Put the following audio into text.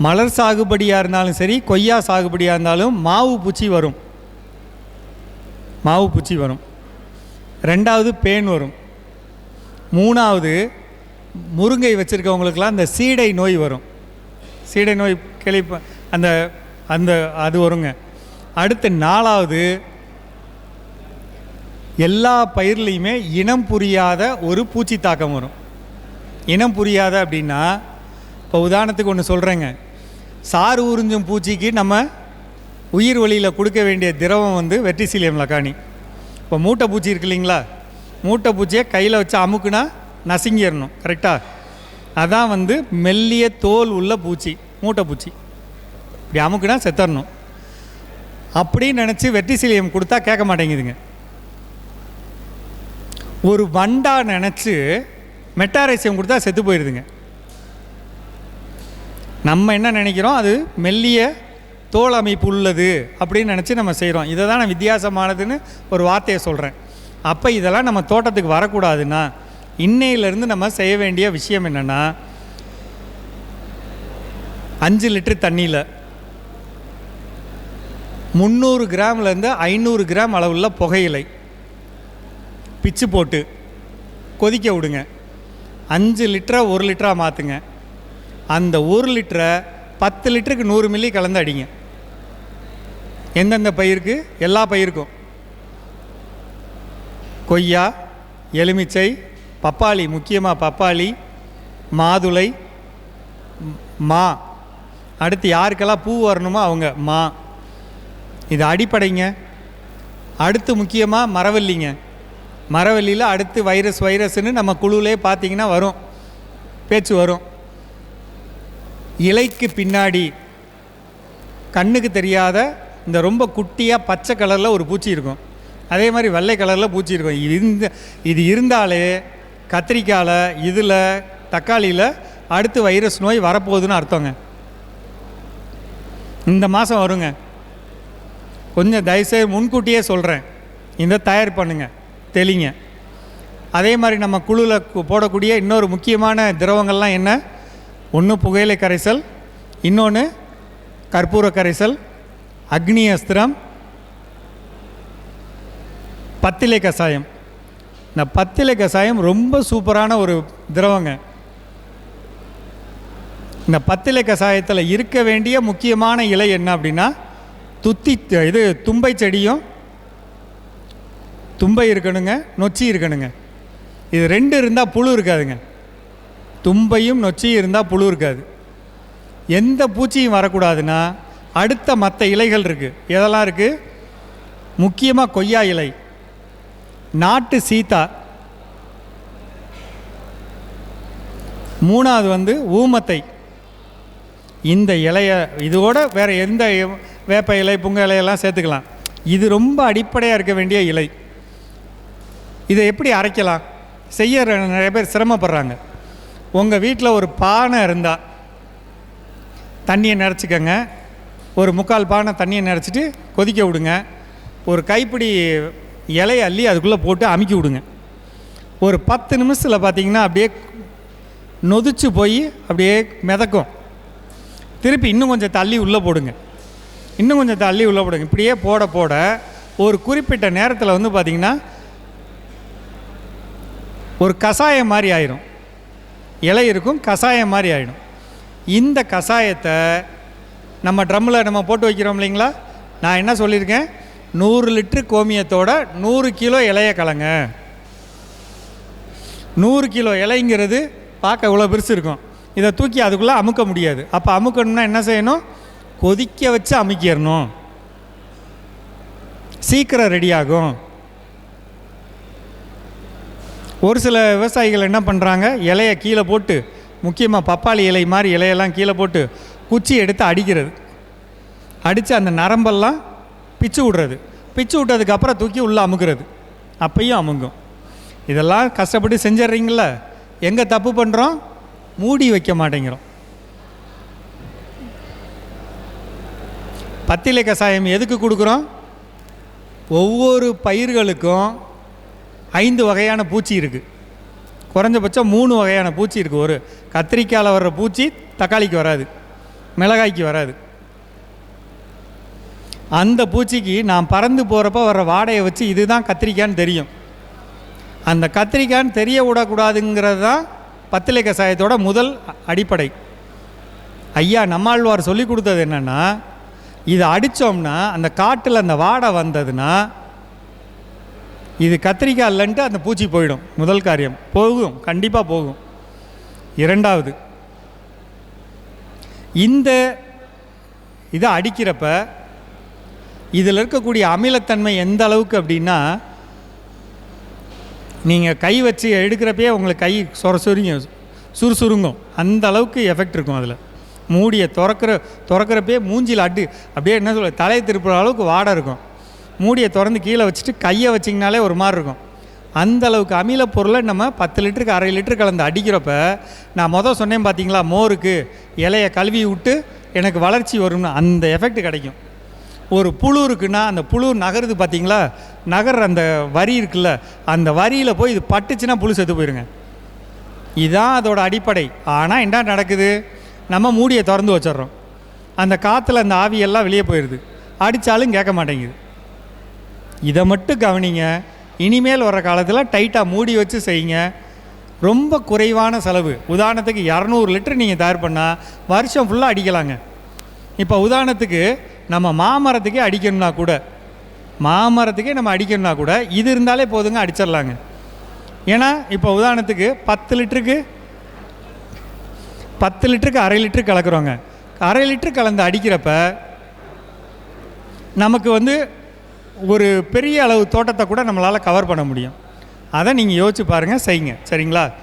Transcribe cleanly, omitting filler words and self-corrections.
மலர் சாகுபடியாக இருந்தாலும் சரி, கொய்யா சாகுபடியாக இருந்தாலும் மாவு பூச்சி வரும். மாவு பூச்சி வரும். ரெண்டாவது பேன் வரும். மூணாவது முருங்கை வச்சுருக்கவங்களுக்கெல்லாம் இந்த சீடை நோய் வரும். சீடை நோய் அந்த அந்த அது வருங்க. அடுத்து நாலாவது, எல்லா பயிர்லேயுமே இனம் புரியாத ஒரு பூச்சி தாக்கம் வரும். இனம் புரியாத அப்படின்னா, இப்போ உதாரணத்துக்கு ஒன்று சொல்கிறேங்க. சாறு உறிஞ்சும் பூச்சிக்கு நம்ம உயிர் வழியில் கொடுக்க வேண்டிய திரவம் வந்து வெர்டிசிலியம் லக்கானி. இப்போ மூட்டை பூச்சி இருக்கு இல்லைங்களா, மூட்டை பூச்சியை கையில் வச்சு அமுக்குனா நசுங்கிடணும். கரெக்டாக? அதான் வந்து மெல்லிய தோல் உள்ள பூச்சி, மூட்டை பூச்சி. இப்படி அமுக்குனா செத்தரணும். அப்படின்னு நினச்சி வெர்டிசிலியம் கொடுத்தா கேட்க மாட்டேங்குதுங்க. ஒரு வண்டா நினச்சி மெட்டாரைசியம் கொடுத்தா செத்து போயிடுதுங்க. நம்ம என்ன நினைக்கிறோம், அது மெல்லிய தோல் அமைப்பு உள்ளது அப்படின்னு நினச்சி நம்ம செய்கிறோம். இதை தான் நான் வித்தியாசமானதுன்னு ஒரு வார்த்தையை சொல்கிறேன். அப்போ இதெல்லாம் நம்ம தோட்டத்துக்கு வரக்கூடாதுன்னா, இன்னையிலேருந்து நம்ம செய்ய வேண்டிய விஷயம் என்னென்னா, 5 லிட்டர் தண்ணியில் 300 கிராம்லேருந்து 500 கிராம் அளவுள்ள புகையிலை பிச்சு போட்டு கொதிக்க விடுங்க. 5 லிட்டரை 1 லிட்டராக மாற்றுங்க. அந்த 1 லிட்டரை 10 லிட்டருக்கு 100 மில்லி கலந்து அடிங்க. எந்தெந்த பயிருக்கு? எல்லா பயிருக்கும். கொய்யா, எலுமிச்சை, பப்பாளி, முக்கியமாக பப்பாளி, மாதுளை, மா, அடுத்து யாருக்கெல்லாம் பூ வரணுமோ அவங்க மா. இது அடிப்படைங்க. அடுத்து முக்கியமாக மரவள்ளிங்க. மரவள்ளியில் அடுத்து வைரஸ்னு நம்ம குழுவிலே பார்த்திங்கன்னா வரும், பேச்சு வரும். இலைக்கு பின்னாடி கண்ணுக்கு தெரியாத இந்த ரொம்ப குட்டியாக பச்சை கலரில் ஒரு பூச்சி இருக்கும். அதே மாதிரி வெள்ளை கலரில் பூச்சி இருக்கும். இது இருந்தாலே கத்திரிக்காயில், இதில், தக்காளியில் அடுத்து வைரஸ் நோய் வரப்போகுதுன்னு அர்த்தங்க. இந்த மாதம் வருங்க. கொஞ்சம் தயவுசெய்து முன்கூட்டியே சொல்கிறேன், இந்த தயார் பண்ணுங்க, தெளிங்க. அதே மாதிரி நம்ம குழுவில் போடக்கூடிய இன்னொரு முக்கியமான திரவங்கள்லாம் என்ன? ஒன்று புகையிலை கரைசல், இன்னொன்று கற்பூர கரைசல், அக்னி அஸ்திரம், பத்திலை கஷாயம். இந்த பத்திலை கஷாயம் ரொம்ப சூப்பரான ஒரு திரவங்க. இந்த பத்திலை கஷாயத்தில் இருக்க வேண்டிய முக்கியமான இலை என்ன அப்படின்னா, தும்பை செடியும் தும்பை இருக்கணுங்க, நொச்சி இருக்கணுங்க. இது 2 இருந்தால் புழு இருக்காதுங்க. தும்பையும் நொச்சியும் இருந்தால் புழு இருக்காது. எந்த பூச்சியும் வரக்கூடாதுன்னா, அடுத்த மற்ற இலைகள் இருக்குது. எதெல்லாம் இருக்குது? முக்கியமாக கொய்யா இலை, நாட்டு சீத்தா, 3வது வந்து ஊமத்தை. இந்த இலைய இதோட வேறு எந்த வேப்ப இலை, புங்க இலையெல்லாம் சேர்த்துக்கலாம். இது ரொம்ப அடிப்படையாக இருக்க வேண்டிய இலை. இதை எப்படி அரைக்கலாம்? செய்ய நிறைய பேர் சிரமப்படுறாங்க. உங்கள் வீட்டில் ஒரு பானை இருந்தால் தண்ணியை நிறச்சிக்கங்க. ஒரு 3/4 பானை தண்ணியை நிறச்சிட்டு கொதிக்க விடுங்க. ஒரு கைப்பிடி இலையை அள்ளி அதுக்குள்ளே போட்டு அமுக்கி விடுங்க. ஒரு 10 நிமிஷத்தில் பார்த்திங்கன்னா அப்படியே நொதிச்சு போய் அப்படியே மிதக்கும். திருப்பி இன்னும் கொஞ்சம் தள்ளி உள்ளே போடுங்க, இன்னும் கொஞ்சம் தள்ளி உள்ளே போடுங்க. இப்படியே போட போட ஒரு குறிப்பிட்ட நேரத்தில் வந்து பார்த்திங்கன்னா ஒரு கஷாயம் மாதிரி ஆயிரும். இலை இருக்கும், கஷாயம் மாதிரி ஆகிடும். இந்த கஷாயத்தை நம்ம ட்ரம்மில் நம்ம போட்டு வைக்கிறோம் இல்லைங்களா. நான் என்ன சொல்லியிருக்கேன், 100 லிட்ரு கோமியத்தோட 100 கிலோ இலையை கலங்க. 100 கிலோ இலைங்கிறது பார்க்க இவ்வளோ பெருசு இருக்கும். இதை தூக்கி அதுக்குள்ளே அமுக்க முடியாது. அப்போ அமுக்கணும்னா என்ன செய்யணும்? கொதிக்க வச்சு அமுக்கிடணும். சீக்கிரம் ரெடி ஆகும். ஒரு சில விவசாயிகள் என்ன பண்ணுறாங்க, இலையை கீழே போட்டு, முக்கியமாக பப்பாளி இலை மாதிரி இலையெல்லாம் கீழே போட்டு குச்சி எடுத்து அடிக்கிறது. அடித்து அந்த நரம்பெல்லாம் பிச்சு விட்றது. பிச்சு விட்டதுக்கப்புறம் தூக்கி உள்ளே அமுக்கிறது. அப்பையும் அமுங்கும். இதெல்லாம் கஷ்டப்பட்டு செஞ்சிட்றீங்கள. எங்கே தப்பு பண்ணுறோம்? மூடி வைக்க மாட்டேங்கிறோம். பத்திலை கஷாயம் எதுக்கு கொடுக்குறோம்? ஒவ்வொரு பயிர்களுக்கும் 5 வகையான பூச்சி இருக்குது. குறைஞ்சபட்சம் 3 வகையான பூச்சி இருக்குது. ஒரு கத்திரிக்காயில் வர்ற பூச்சி தக்காளிக்கு வராது. மிளகாய்க்கு வராது. அந்த பூச்சிக்கு நான் பறந்து போகிறப்ப வர வாடையை வச்சு இதுதான் கத்திரிக்கான்னு தெரியும். அந்த கத்திரிக்கான்னு தெரிய விடக்கூடாதுங்கிறது தான் பத்திலை கஷாயத்தோட முதல் அடிப்படை. ஐயா நம்மாழ்வார் சொல்லி கொடுத்தது என்னென்னா, இதை அடித்தோம்னா அந்த காட்டில் அந்த வாடை வந்ததுன்னா இது கத்திரிக்காய் இல்லைன்ட்டு அந்த பூச்சி போயிடும். முதல் காரியம் போகும், கண்டிப்பாக போகும். இரண்டாவது, இந்த இதை அடிக்கிறப்ப இதில் இருக்கக்கூடிய அமிலத்தன்மை எந்த அளவுக்கு அப்படின்னா, நீங்கள் கை வச்சு எடுக்கிறப்பே உங்களுக்கு கை சுறுசுருங்கும். அந்த அளவுக்கு எஃபெக்ட் இருக்கும். அதில் மூடியை திறக்கிறப்பே மூஞ்சியில் அப்படியே என்ன சொல்ல தலையை திருப்புற அளவுக்கு வாடை இருக்கும். மூடியை திறந்து கீழே வச்சுட்டு கையை வச்சிங்கனாலே ஒரு மாதிரி இருக்கும். அந்த அளவுக்கு அமில பொருளை நம்ம 10 லிட்டருக்கு 1/2 லிட்டர் கலந்து அடிக்கிறப்ப, நான் சொன்னேன் பார்த்தீங்களா, மோருக்கு இலையை கழுவி விட்டு எனக்கு வளர்ச்சி வரும்னு, அந்த எஃபெக்ட் கிடைக்கும். ஒரு புழு இருக்குன்னா அந்த புழு நகருது பார்த்தீங்களா, நகர் அந்த வரி இருக்குல்ல, அந்த வரியில் போய் இது பட்டுச்சுன்னா புழு செத்து போயிருங்க. இதுதான் அதோட அடிப்படை. ஆனால் என்ன நடக்குது, நம்ம மூடியை திறந்து வச்சிட்றோம். அந்த காற்றுல அந்த ஆவியெல்லாம் வெளியே போயிடுது, அடித்தாலும் கேட்க மாட்டேங்குது. இதை மட்டும் கவனிங்க. இனிமேல் வர காலத்தில் டைட்டாக மூடி வச்சு செய்யுங்க. ரொம்ப குறைவான செலவு. உதாரணத்துக்கு 200 லிட்டர் நீங்கள் தயார் பண்ணால் வருஷம் ஃபுல்லாக அடிக்கலாங்க. இப்போ உதாரணத்துக்கு நம்ம மாமரத்துக்கே அடிக்கணும்னா கூட இது இருந்தாலே போதுங்க, அடிச்சிடலாங்க. ஏன்னா இப்போ உதாரணத்துக்கு 10 லிட்டருக்கு 1/2 லிட்டர் கலக்குறோங்க. 1/2 லிட்டர் கலந்து அடிக்கிறப்ப நமக்கு ஒரு பெரிய அளவு தோட்டத்தை கூட நம்மளால் கவர் பண்ண முடியும். அதை நீங்கள் யோசிச்சு பாருங்கள், செய்யுங்க. சரிங்களா?